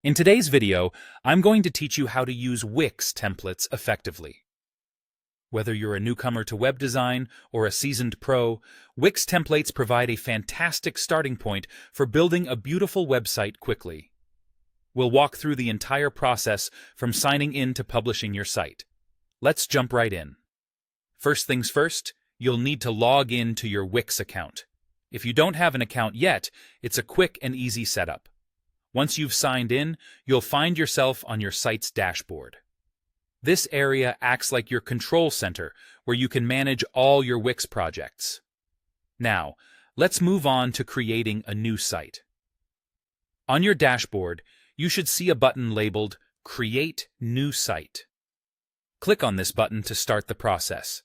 In today's video, I'm going to teach you how to use Wix templates effectively. Whether you're a newcomer to web design or a seasoned pro, Wix templates provide a fantastic starting point for building a beautiful website quickly. We'll walk through the entire process from signing in to publishing your site. Let's jump right in. First things first, you'll need to log in to your Wix account. If you don't have an account yet, it's a quick and easy setup. Once you've signed in, you'll find yourself on your site's dashboard. This area acts like your control center, where you can manage all your Wix projects. Now, let's move on to creating a new site. On your dashboard, you should see a button labeled Create New Site. Click on this button to start the process.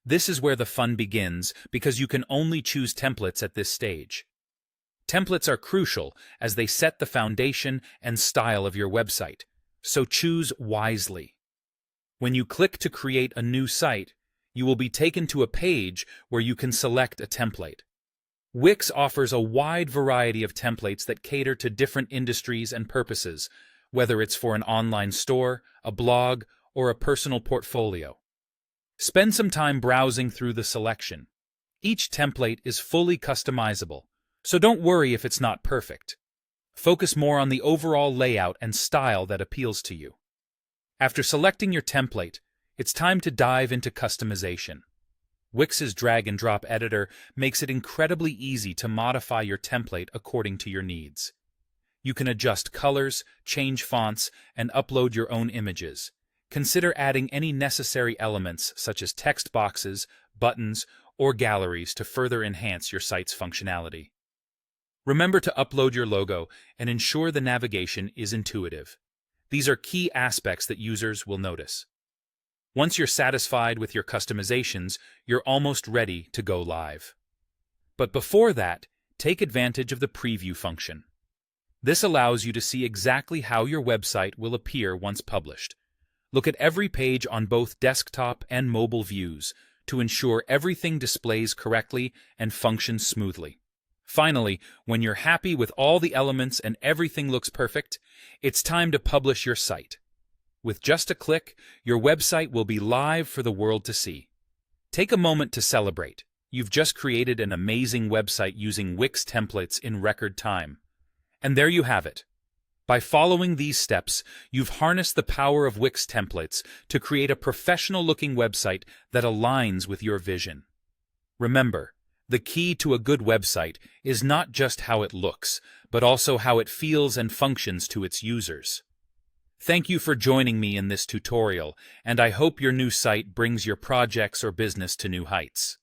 This is where the fun begins because you can only choose templates at this stage. Templates are crucial as they set the foundation and style of your website, so choose wisely. When you click to create a new site, you will be taken to a page where you can select a template. Wix offers a wide variety of templates that cater to different industries and purposes, whether it's for an online store, a blog, or a personal portfolio. Spend some time browsing through the selection. Each template is fully customizable, so don't worry if it's not perfect. Focus more on the overall layout and style that appeals to you. After selecting your template, it's time to dive into customization. Wix's drag-and-drop editor makes it incredibly easy to modify your template according to your needs. You can adjust colors, change fonts, and upload your own images. Consider adding any necessary elements such as text boxes, buttons, or galleries to further enhance your site's functionality. Remember to upload your logo and ensure the navigation is intuitive. These are key aspects that users will notice. Once you're satisfied with your customizations, you're almost ready to go live. But before that, take advantage of the preview function. This allows you to see exactly how your website will appear once published. Look at every page on both desktop and mobile views to ensure everything displays correctly and functions smoothly. Finally, when you're happy with all the elements and everything looks perfect, it's time to publish your site. With just a click, your website will be live for the world to see. Take a moment to celebrate. You've just created an amazing website using Wix templates in record time. And there you have it. By following these steps, you've harnessed the power of Wix templates to create a professional-looking website that aligns with your vision. Remember, the key to a good website is not just how it looks, but also how it feels and functions to its users. Thank you for joining me in this tutorial, and I hope your new site brings your projects or business to new heights.